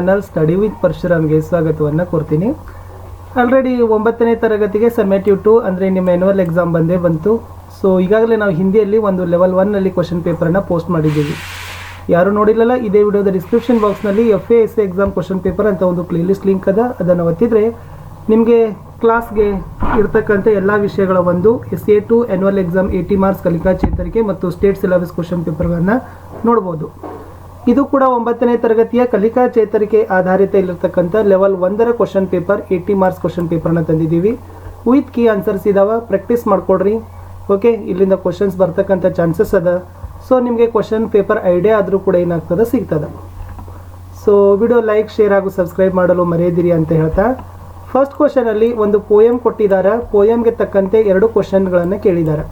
Channel study with ಪರಶುರಾಮ್ಗೆ ಸ್ವಾಗತವನ್ನು ಕೊಡ್ತೀನಿ. Already 9ನೇ ತರಗತಿಗೆ ಸಮೇಟಿವ್ 2 ಅಂದರೆ ನಿಮ್ಮ ಆ್ಯನ್ಯುವಲ್ ಎಕ್ಸಾಮ್ ಬಂದೇ ಬಂತು. ಸೊ ಈಗಾಗಲೇ ನಾವು ಹಿಂದಿಯಲ್ಲಿ ಒಂದು ಲೆವೆಲ್ 1ನಲ್ಲಿ ಕ್ವಶನ್ ಪೇಪರನ್ನು ಪೋಸ್ಟ್ ಮಾಡಿದ್ದೀವಿ. ಯಾರು ನೋಡಿಲ್ಲಲ್ಲ, ಇದೇ ವಿಡಿಯೋದ ಡಿಸ್ಕ್ರಿಪ್ಷನ್ ಬಾಕ್ಸ್ನಲ್ಲಿ FASA ಎಕ್ಸಾಮ್ ಕ್ವಶನ್ ಪೇಪರ್ ಅಂತ ಒಂದು ಪ್ಲೇಲಿಸ್ಟ್ ಲಿಂಕ್ ಅದ, ಅದನ್ನು ಒತ್ತಿದ್ರೆ ನಿಮಗೆ ಕ್ಲಾಸ್ಗೆ ಇರ್ತಕ್ಕಂಥ ಎಲ್ಲ ವಿಷಯಗಳ ಒಂದು SA2 ಆ್ಯನ್ಯುವಲ್ ಎಕ್ಸಾಮ್ 80 ಮಾರ್ಕ್ಸ್ ಕಲಿಕಾ ಚೇತರಿಕೆ ಮತ್ತು ಸ್ಟೇಟ್ ಸಿಲೆಬಸ್ ಕ್ವಶನ್ ಪೇಪರ್ಗಳನ್ನು ನೋಡ್ಬೋದು. ಇದು ಕೂಡ 9ನೇ ತರಗತಿಯ ಕಲಿಕಾ ಚೇತರಿಕೆ ಆಧಾರಿತ ಇಲ್ಲಿರ್ತಕ್ಕಂಥ ಲೆವೆಲ್ 1ರ ಕ್ವಶನ್ ಪೇಪರ್ 80 ಮಾರ್ಕ್ಸ್ ಕ್ವಶನ್ ಪೇಪರ್ನ ತಂದಿದ್ದೀವಿ. ವಿತ್ ಕೀ ಆನ್ಸರ್ಸ್ ಇದಾವೆ, ಪ್ರಾಕ್ಟೀಸ್ ಮಾಡ್ಕೊಡ್ರಿ. ಓಕೆ, ಇಲ್ಲಿಂದ ಕ್ವಶನ್ಸ್ ಬರ್ತಕ್ಕಂಥ ಚಾನ್ಸಸ್ ಅದ. ಸೊ ನಿಮಗೆ ಕ್ವಶನ್ ಪೇಪರ್ ಐಡಿಯಾ ಆದರೂ ಕೂಡ ಏನಾಗ್ತದೆ ಸಿಗ್ತದೆ. ಸೊ ವಿಡಿಯೋ ಲೈಕ್, ಶೇರ್ ಹಾಗೂ ಸಬ್ಸ್ಕ್ರೈಬ್ ಮಾಡಲು ಮರೆಯದಿರಿ ಅಂತ ಹೇಳ್ತಾ, ಫಸ್ಟ್ ಕ್ವಶನಲ್ಲಿ ಒಂದು ಪೋಯಮ್ ಕೊಟ್ಟಿದ್ದಾರೆ. ಪೋಯಮ್ಗೆ ತಕ್ಕಂತೆ 2 ಕ್ವಶನ್ಗಳನ್ನು ಕೇಳಿದ್ದಾರೆ.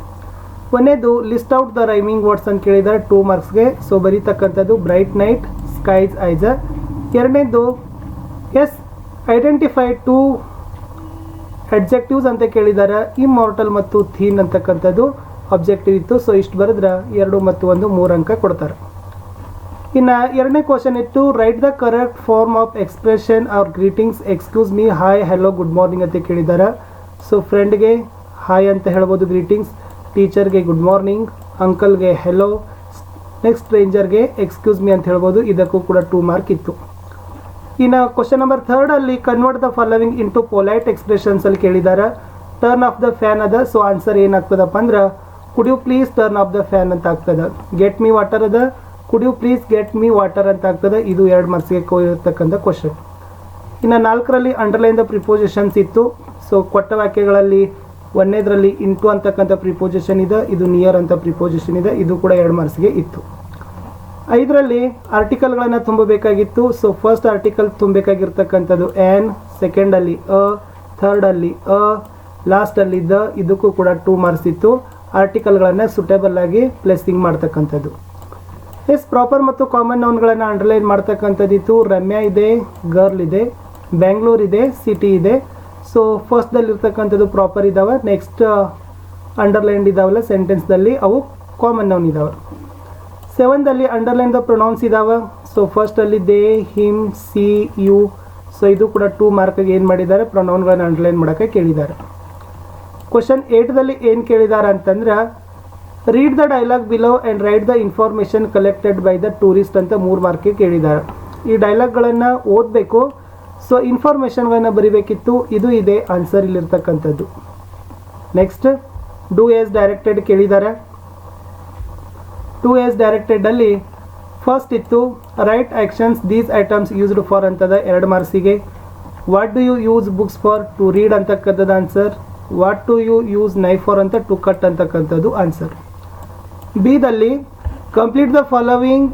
ಒಂದೇದು list out the rhyming words ಅಂತ ಕೇಳಿದ್ದಾರೆ 2 ಮಾರ್ಕ್ಸ್ಗೆ. ಸೊ ಬರೀತಕ್ಕಂಥದ್ದು ಬ್ರೈಟ್ ನೈಟ್, ಸ್ಕೈಸ್ ಐಸ್. ಎರಡನೇದು ಐಡೆಂಟಿಫೈ 2 ಅಡ್ಜೆಕ್ಟಿವ್ಸ್ ಅಂತ ಕೇಳಿದ್ದಾರೆ. ಇಮ್ಮಾರ್ಟಲ್ ಮತ್ತು ಥೀನ್ ಅಂತಕ್ಕಂಥದ್ದು ಅಬ್ಜೆಕ್ಟಿವ್ ಇತ್ತು. ಸೊ ಇಷ್ಟು ಬರೆದ್ರೆ 2 ಮತ್ತು 1 3 ಅಂಕ ಕೊಡ್ತಾರೆ. ಇನ್ನು ಎರಡನೇ ಕ್ವಶನ್ ಇತ್ತು, write the correct form of expression or greetings, excuse me, hi, hello, good morning ಅಂತ ಕೇಳಿದ್ದಾರೆ. ಸೊ ಫ್ರೆಂಡ್ಗೆ ಹಾಯ್ ಅಂತ ಹೇಳ್ಬೋದು ಗ್ರೀಟಿಂಗ್ಸ್, ಟೀಚರ್ಗೆ ಗುಡ್ ಮಾರ್ನಿಂಗ್, ಅಂಕಲ್ಗೆ ಹೆಲೋ, ನೆಕ್ಸ್ಟ್ ಸ್ಟ್ರೇಂಜರ್ಗೆ ಎಕ್ಸ್ಕ್ಯೂಸ್ ಮೀ ಅಂತ ಹೇಳ್ಬೋದು. ಇದಕ್ಕೂ ಕೂಡ 2 ಮಾರ್ಕ್ ಇತ್ತು. ಇನ್ನು question number 3 convert the following into polite expressions ಅಲ್ಲಿ ಕೇಳಿದ್ದಾರೆ. ಟರ್ನ್ ಆಫ್ ದ ಫ್ಯಾನ್ ಅದ. ಸೊ ಆನ್ಸರ್ ಏನಾಗ್ತದಪ್ಪ ಅಂದ್ರೆ could you please turn off the fan ಅಂತ ಆಗ್ತದೆ. ಗೆಟ್ ಮೀ ವಾಟರ್ ಅದ, could you please get me water ಅಂತ ಆಗ್ತದೆ. ಇದು 2 ಮಾರ್ಕ್ಸ್ಗೆ ಇರತಕ್ಕಂಥ ಕ್ವಶನ್. ಇನ್ನು 4ರಲ್ಲಿ ಅಂಡರ್ಲೈನ್ ದ ಪ್ರಿಪೋಸಿಷನ್ಸ್ ಇತ್ತು. ಸೊ ಕೊಟ್ಟ ವಾಕ್ಯಗಳಲ್ಲಿ 1ನೇದರಲ್ಲಿ ಇಂಟು ಅಂತಕ್ಕಂಥ ಪ್ರಿಪೋಸಿಷನ್ ಇದೆ, ಇದು ನಿಯರ್ ಅಂತ ಪ್ರಿಪೋಸಿಷನ್ ಇದೆ, ಇದು ಕೂಡ 2 ಮಾರ್ಕ್ಸ್ಗೆ ಇತ್ತು. 5ರಲ್ಲಿ ಆರ್ಟಿಕಲ್ಗಳನ್ನು ತುಂಬಬೇಕಾಗಿತ್ತು. ಸೊ ಫಸ್ಟ್ ಆರ್ಟಿಕಲ್ ತುಂಬಬೇಕಾಗಿರ್ತಕ್ಕಂಥದ್ದು ಆ್ಯನ್, ಸೆಕೆಂಡಲ್ಲಿ ಥರ್ಡಲ್ಲಿ ಲಾಸ್ಟಲ್ಲಿ ದ, ಇದಕ್ಕೂ ಕೂಡ 2 ಮಾರ್ಕ್ಸ್ ಇತ್ತು. ಆರ್ಟಿಕಲ್ಗಳನ್ನು ಸುಟೇಬಲ್ ಆಗಿ ಪ್ಲೇಸಿಂಗ್ ಮಾಡ್ತಕ್ಕಂಥದ್ದು. ಪ್ರಾಪರ್ ಮತ್ತು ಕಾಮನ್ ನೌನ್ಗಳನ್ನು ಅಂಡರ್ಲೈನ್ ಮಾಡ್ತಕ್ಕಂಥದ್ದಿತ್ತು. ರಮ್ಯಾ ಇದೆ, ಗರ್ಲ್ ಇದೆ, ಬ್ಯಾಂಗ್ಳೂರ್ ಇದೆ, ಸಿಟಿ ಇದೆ. ಸೊ ಫಸ್ಟ್ದಲ್ಲಿ ಇರ್ತಕ್ಕಂಥದ್ದು ಪ್ರಾಪರ್ ಇದ್ದಾವೆ, ನೆಕ್ಸ್ಟ್ ಅಂಡರ್ಲೈನ್ ಇದಾವಲ್ಲ ಸೆಂಟೆನ್ಸ್ದಲ್ಲಿ ಅವು ಕಾಮನ್ ನೌನ್ ಇದ್ದಾವೆ. 7ದಲ್ಲಿ ಅಂಡರ್ಲೈನ್ ದ ಪ್ರೊನೌನ್ಸ್ ಇದ್ದಾವೆ. ಸೊ ಫಸ್ಟಲ್ಲಿ they, him, she, you. So ಇದು ಕೂಡ 2 ಮಾರ್ಕ್ಗೆ ಏನು ಮಾಡಿದ್ದಾರೆ, ಪ್ರೊನೌನ್ಗಳನ್ನು ಅಂಡರ್ಲೈನ್ ಮಾಡೋಕ್ಕೆ ಕೇಳಿದ್ದಾರೆ. ಕ್ವಶನ್ 8ದಲ್ಲಿ ಏನು ಕೇಳಿದ್ದಾರೆ ಅಂತಂದ್ರೆ, read the dialogue below and write the information collected by the tourist ಅಂತ 3 ಮಾರ್ಕ್ಗೆ ಕೇಳಿದ್ದಾರೆ. ಈ ಡೈಲಾಗ್ಗಳನ್ನು ಓದಬೇಕು. ಸೊ ಇನ್ಫಾರ್ಮೇಷನ್ಗಳನ್ನು ಬರಿಬೇಕಿತ್ತು. ಇದು ಇದೆ ಆನ್ಸರ್ ಇಲ್ಲಿರ್ತಕ್ಕಂಥದ್ದು. ನೆಕ್ಸ್ಟ್ ಡೂ ಆಸ್ ಡೈರೆಕ್ಟೆಡ್ ಕೇಳಿದ್ದಾರೆ. ಡೂ ಆಸ್ ಡೈರೆಕ್ಟೆಡಲ್ಲಿ ಫಸ್ಟ್ ಇತ್ತು write actions these items used for ಅಂತದ 2 ಮಾರ್ಕ್ಸಿಗೆ. What do you use books for, to read ಅಂತಕ್ಕಂಥದ್ದು answer. What do you use knife for ಅಂತ ಟು ಕಟ್ ಅಂತಕ್ಕಂಥದ್ದು answer. ಬಿದಲ್ಲಿ complete the following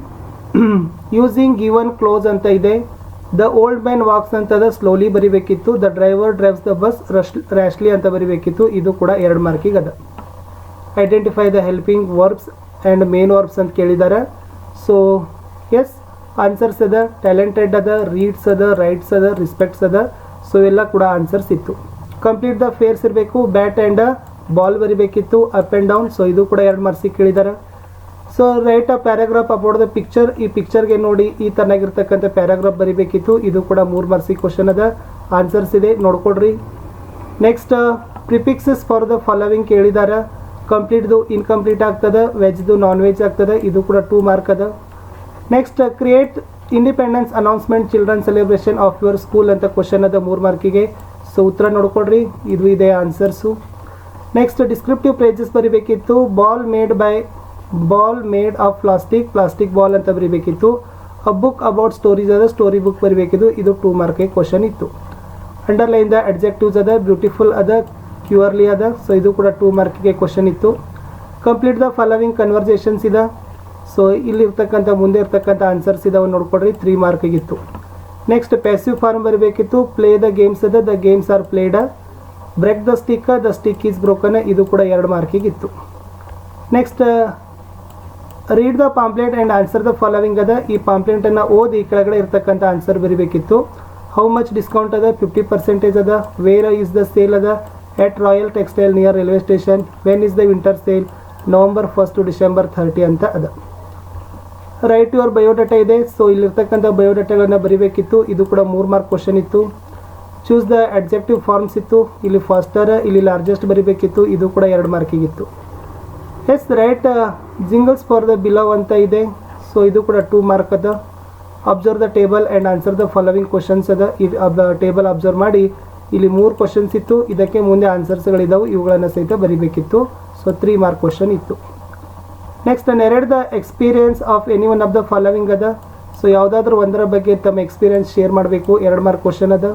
using given clues ಅಂತ ಇದೆ. The old man walks ಅಂತದ slowly ಬರಿಬೇಕಿತ್ತು. The driver drives the bus rashly ಅಂತ ಬರಿಬೇಕಿತ್ತು. ಇದು ಕೂಡ 2 ಮಾರ್ಕಿಗೆ ಅದ. Identify the helping verbs and main verbs ಅಂತ ಕೇಳಿದ್ದಾರೆ. ಸೊ ಆನ್ಸರ್ಸ್ ಅದ. ಟ್ಯಾಲೆಂಟೆಡ್ ಅದ, ರೀಡ್ಸ್ ಅದ, ರೈಟ್ಸ್ ಅದ, ರಿಸ್ಪೆಕ್ಟ್ಸ್ ಅದ. ಸೊ ಎಲ್ಲ ಕೂಡ ಆನ್ಸರ್ಸ್ ಇತ್ತು. ಕಂಪ್ಲೀಟ್ ದ ಫೇರ್ಸ್ ಇರಬೇಕು. ಬ್ಯಾಟ್ ಆ್ಯಂಡ್ ಬಾಲ್ ಬರಿಬೇಕಿತ್ತು. Up and down. ಸೊ ಇದು ಕೂಡ 2 ಮಾರ್ಕ್ಸಿಗೆ ಕೇಳಿದ್ದಾರೆ. So write a paragraph about the picture. ಈ ಪಿಕ್ಚರ್ಗೆ ನೋಡಿ ಈ ತರನಾಗಿರ್ತಕ್ಕಂಥ ಪ್ಯಾರಾಗ್ರಾಫ್ ಬರಿಬೇಕಿತ್ತು. ಇದು ಕೂಡ 3 ಮಾರ್ಕ್ಸಿಗೆ ಕ್ವಶನ್ ಅದ. ಆನ್ಸರ್ಸ್ ಇದೆ, ನೋಡ್ಕೊಡ್ರಿ. Next prefixes for the following ಕೇಳಿದ್ದಾರೆ. ಕಂಪ್ಲೀಟ್ದು ಇನ್ಕಂಪ್ಲೀಟ್ ಆಗ್ತದೆ, ವೆಜ್ದು ನಾನ್ ವೆಜ್ ಆಗ್ತದೆ. ಇದು ಕೂಡ 2 ಮಾರ್ಕ್ ಅದ. Next create independence announcement children celebration of your school ಅಂತ ಕ್ವಶನ್ ಅದ 3 ಮಾರ್ಕಿಗೆ. ಸೊ ಉತ್ತರ ನೋಡ್ಕೊಡ್ರಿ, ಇದು ಇದೆ ಆನ್ಸರ್ಸು. ನೆಕ್ಸ್ಟ್ ಡಿಸ್ಕ್ರಿಪ್ಟಿವ್ ಪ್ರೇಜಸ್ ಬರಿಬೇಕಿತ್ತು. Ball made of plastic ball ಅಂತ ಬರಿಬೇಕಿತ್ತು. ಅ ಬುಕ್ ಅಬೌಟ್ ಸ್ಟೋರೀಸ್ ಅದ, ಸ್ಟೋರಿ ಬುಕ್ ಬರಿಬೇಕಿತ್ತು. ಇದು 2 ಮಾರ್ಕಿಗೆ ಕ್ವಶನ್ ಇತ್ತು. ಅಂಡರ್ಲೈನ್ ದ ಅಡ್ಜೆಕ್ಟಿವ್ಸ್ ಅದ, ಬ್ಯೂಟಿಫುಲ್ ಅದ, ಕ್ಯೂರ್ಲಿ ಅದ. ಸೊ ಇದು ಕೂಡ 2 ಮಾರ್ಕಿಗೆ ಕ್ವಶನ್ ಇತ್ತು. ಕಂಪ್ಲೀಟ್ ದ ಫಾಲೋವಿಂಗ್ ಕನ್ವರ್ಸೇಷನ್ಸ್ ಇದೆ. ಸೊ ಇಲ್ಲಿರ್ತಕ್ಕಂಥ ಮುಂದೆ ಇರ್ತಕ್ಕಂಥ ಆನ್ಸರ್ಸ್ ಇದಾವೆ ನೋಡ್ಕೊಡ್ರಿ, 3 ಮಾರ್ಕಿಗಿತ್ತು. ನೆಕ್ಸ್ಟ್ ಪ್ಯಾಸಿವ್ ಫಾರ್ಮ್ ಬರಬೇಕಿತ್ತು. ಪ್ಲೇ ದ ಗೇಮ್ಸ್ ಅದ, the games are played. Break the stick, the stick is broken. ಇದು ಕೂಡ 2 ಮಾರ್ಕಿಗಿತ್ತು. Next read the pamphlet and answer the following ಅದ. ಈ ಪಾಂಪ್ಲೆಟನ್ನು ಓದಿ ಕೆಳಗಡೆ ಇರ್ತಕ್ಕಂಥ ಆನ್ಸರ್ ಬರಿಬೇಕಿತ್ತು. ಹೌ ಮಚ್ ಡಿಸ್ಕೌಂಟ್ ಅದ, 50% ಅದ. ವೇರ್ ಈಸ್ ದ ಸೇಲ್ ಅದ, at royal textile near railway station. When is the winter sale, November 1 to December 30 ಅಂತ ಅದ. ರೈಟ್ ಯುವರ್ ಬಯೋಡಾಟಾ ಇದೆ. ಸೊ ಇಲ್ಲಿರ್ತಕ್ಕಂಥ ಬಯೋಡಾಟಾಗಳನ್ನು ಬರೀಬೇಕಿತ್ತು. ಇದು ಕೂಡ 3 ಮಾರ್ಕ್ ಕ್ವಶನ್ ಇತ್ತು. ಚೂಸ್ ದ ಅಡ್ಜೆಕ್ಟಿವ್ ಫಾರ್ಮ್ಸ್ ಇತ್ತು. ಇಲ್ಲಿ ಫಾಸ್ಟರ್, ಇಲ್ಲಿ ಲಾರ್ಜೆಸ್ಟ್ ಬರೀಬೇಕಿತ್ತು. ಇದು ಕೂಡ 2 ಮಾರ್ಕಿಗಿತ್ತು. S write jingles for the below ಅಂತ ಇದೆ. ಸೊ ಇದು ಕೂಡ 2 ಮಾರ್ಕ್ ಅದ. Observe the table and answer the following questions ಅದ. ಈ ಟೇಬಲ್ ಅಬ್ಸರ್ವ್ ಮಾಡಿ. ಇಲ್ಲಿ 3 ಕ್ವಶನ್ಸ್ ಇತ್ತು. ಇದಕ್ಕೆ ಮುಂದೆ ಆನ್ಸರ್ಸ್ಗಳಿದ್ದಾವೆ, ಇವುಗಳನ್ನು ಸಹಿತ ಬರೀಬೇಕಿತ್ತು. ಸೊ 3 ಮಾರ್ಕ್ ಕ್ವಶನ್ ಇತ್ತು. Next ನೆರೆಡ್ the experience of any one of the following ಅದ. ಸೊ ಯಾವುದಾದ್ರೂ ಒಂದರ ಬಗ್ಗೆ ತಮ್ಮ ಎಕ್ಸ್ಪೀರಿಯನ್ಸ್ ಶೇರ್ ಮಾಡಬೇಕು. 2 ಮಾರ್ಕ್ ಕ್ವಶನ್ ಅದ.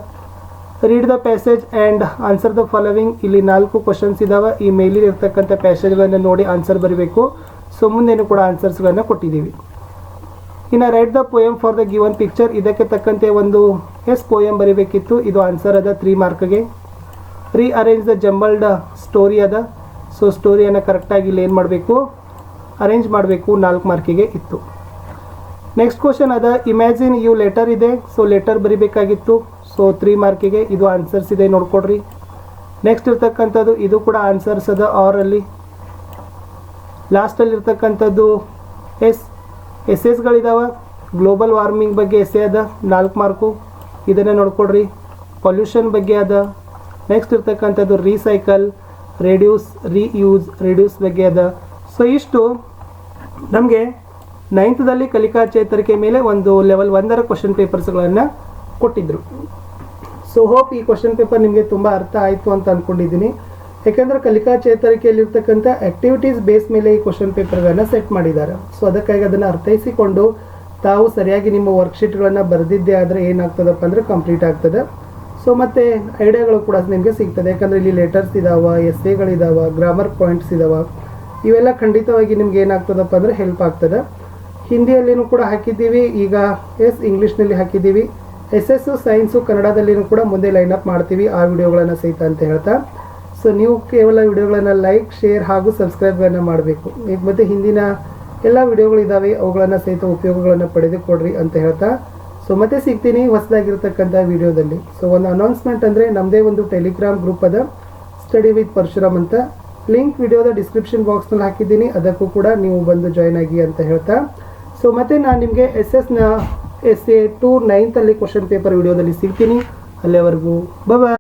Read the passage and answer the following. ಇಲ್ಲಿ 4 ಕ್ವಶನ್ಸ್ ಇದ್ದಾವೆ. ಈ ಮೇಲಿನ ಇರ್ತಕ್ಕಂಥ ಪ್ಯಾಸೇಜ್ಗಳನ್ನು ನೋಡಿ ಆನ್ಸರ್ ಬರೀಬೇಕು. ಸೊ ಮುಂದೇನು ಕೂಡ ಆನ್ಸರ್ಸ್ಗಳನ್ನು ಕೊಟ್ಟಿದ್ದೀವಿ. ಇನ್ನು write the poem for the given picture. ಇದಕ್ಕೆ ತಕ್ಕಂತೆ ಒಂದು ಪೋಯಮ್ ಬರೀಬೇಕಿತ್ತು. ಇದು ಆನ್ಸರ್ ಅದ 3 ಮಾರ್ಕ್ಗೆ. ರೀಅರೇಂಜ್ ದ ಜಂಬಲ್ಡ್ ಸ್ಟೋರಿ ಅದ. ಸೊ ಸ್ಟೋರಿಯನ್ನು ಕರೆಕ್ಟಾಗಿ ಇಲ್ಲಿ ಏನು ಮಾಡಬೇಕು, ಅರೇಂಜ್ ಮಾಡಬೇಕು. 4 ಮಾರ್ಕಿಗೆ ಇತ್ತು. ನೆಕ್ಸ್ಟ್ ಕ್ವಶನ್ ಅದ ಇಮ್ಯಾಜಿನ್ ಯು ಲೆಟರ್ ಇದೆ. ಸೊ ಲೆಟರ್ ಬರೀಬೇಕಾಗಿತ್ತು. ಸೊ 3 ಮಾರ್ಕಿಗೆ. ಇದು ಆನ್ಸರ್ಸ್ ಇದೆ, ನೋಡ್ಕೊಡ್ರಿ. ನೆಕ್ಸ್ಟ್ ಇರ್ತಕ್ಕಂಥದ್ದು ಇದು ಕೂಡ ಆನ್ಸರ್ಸ್ ಅದ ಆರಲ್ಲಿ. ಲಾಸ್ಟಲ್ಲಿ ಇರ್ತಕ್ಕಂಥದ್ದು ಎಸ್ಸೆಸ್ಗಳಿದಾವೆ. ಗ್ಲೋಬಲ್ ವಾರ್ಮಿಂಗ್ ಬಗ್ಗೆ ಎಸ್ಸೆ ಅದ, 4 ಮಾರ್ಕು. ಇದನ್ನು ನೋಡ್ಕೊಡ್ರಿ. ಪೊಲ್ಯೂಷನ್ ಬಗ್ಗೆ ಅದ. ನೆಕ್ಸ್ಟ್ ಇರ್ತಕ್ಕಂಥದ್ದು ರೀಸೈಕಲ್, ರೆಡ್ಯೂಸ್, ರೀಯೂಸ್, ರಿಡ್ಯೂಸ್ ಬಗ್ಗೆ ಅದ. ಸೊ ಇಷ್ಟು ನಮಗೆ 9th ಕಲಿಕಾ ಚೇತರಿಕೆ ಮೇಲೆ ಒಂದು ಲೆವೆಲ್ 1ರ ಕ್ವಶನ್ ಪೇಪರ್ಸ್ಗಳನ್ನು ಕೊಟ್ಟಿದ್ದರು. ಸೊ ಹೋಪ್ ಈ ಕ್ವಶನ್ ಪೇಪರ್ ನಿಮಗೆ ತುಂಬ ಅರ್ಥ ಆಯಿತು ಅಂತ ಅಂದ್ಕೊಂಡಿದ್ದೀನಿ. ಯಾಕೆಂದರೆ ಕಲಿಕಾ ಚೇತರಿಕೆಯಲ್ಲಿರ್ತಕ್ಕಂಥ ಆ್ಯಕ್ಟಿವಿಟೀಸ್ ಬೇಸ್ ಮೇಲೆ ಈ ಕ್ವಶನ್ ಪೇಪರ್ಗಳನ್ನು ಸೆಟ್ ಮಾಡಿದ್ದಾರೆ. ಸೊ ಅದಕ್ಕಾಗಿ ಅದನ್ನು ಅರ್ಥೈಸಿಕೊಂಡು ತಾವು ಸರಿಯಾಗಿ ನಿಮ್ಮ ವರ್ಕ್ಶೀಟ್ಗಳನ್ನು ಬರೆದಿದ್ದೇ ಆದರೆ ಏನಾಗ್ತದಪ್ಪ ಅಂದರೆ ಕಂಪ್ಲೀಟ್ ಆಗ್ತದೆ. ಸೊ ಮತ್ತು ಐಡಿಯಾಗಳು ಕೂಡ ನಿಮಗೆ ಸಿಗ್ತದೆ. ಯಾಕಂದರೆ ಇಲ್ಲಿ ಲೆಟರ್ಸ್ ಇದ್ದಾವೆ, ಎಸ್ಸೆಗಳಿದ್ದಾವೆ, ಗ್ರಾಮರ್ ಪಾಯಿಂಟ್ಸ್ ಇದ್ದಾವೆ. ಇವೆಲ್ಲ ಖಂಡಿತವಾಗಿ ನಿಮ್ಗೆ ಏನಾಗ್ತದಪ್ಪ ಅಂದರೆ ಹೆಲ್ಪ್ ಆಗ್ತದೆ. ಹಿಂದಿಯಲ್ಲಿನೂ ಕೂಡ ಹಾಕಿದ್ದೀವಿ, ಈಗ ಇಂಗ್ಲೀಷ್ನಲ್ಲಿ ಹಾಕಿದ್ದೀವಿ. ಎಸ್ಸು, ಸೈನ್ಸು, ಕನ್ನಡದಲ್ಲಿನೂ ಕೂಡ ಮುಂದೆ ಲೈನ್ ಅಪ್ ಮಾಡ್ತೀವಿ ಆ ವಿಡಿಯೋಗಳನ್ನು ಸಹಿತ ಅಂತ ಹೇಳ್ತಾ. ಸೊ ನೀವು ಕೇವಲ ವಿಡಿಯೋಗಳನ್ನು ಲೈಕ್, ಶೇರ್ ಹಾಗೂ ಸಬ್ಸ್ಕ್ರೈಬ್ಗಳನ್ನು ಮಾಡಬೇಕು. ಈಗ ಮತ್ತು ಹಿಂದಿನ ಎಲ್ಲ ವಿಡಿಯೋಗಳಿದ್ದಾವೆ, ಅವುಗಳನ್ನು ಸಹಿತ ಉಪಯೋಗಗಳನ್ನು ಪಡೆದುಕೊಡ್ರಿ ಅಂತ ಹೇಳ್ತಾ. ಸೊ ಮತ್ತೆ ಸಿಗ್ತೀನಿ ಹೊಸದಾಗಿರ್ತಕ್ಕಂಥ ವಿಡಿಯೋದಲ್ಲಿ. ಸೊ ಒಂದು ಅನೌನ್ಸ್ಮೆಂಟ್ ಅಂದರೆ ನಮ್ಮದೇ ಒಂದು ಟೆಲಿಗ್ರಾಮ್ ಗ್ರೂಪ್ ಅದ, ಸ್ಟಡಿ ವಿತ್ ಪರಶುರಾಮ್ ಅಂತ. ಲಿಂಕ್ ವಿಡಿಯೋದ ಡಿಸ್ಕ್ರಿಪ್ಷನ್ ಬಾಕ್ಸ್ನಲ್ಲಿ ಹಾಕಿದ್ದೀನಿ, ಅದಕ್ಕೂ ಕೂಡ ನೀವು ಬಂದು ಜಾಯ್ನ್ ಆಗಿ ಅಂತ ಹೇಳ್ತಾ. ಸೊ ಮತ್ತೆ ನಾನು ನಿಮಗೆ ಎಸ್ಸೆ 2 9th ಕ್ವಶನ್ ಪೇಪರ್ ವಿಡಿಯೋದಲ್ಲಿ ಸಿಗ್ತೀನಿ. ಅಲ್ಲಿವರೆಗೂ ಬಾಯ್.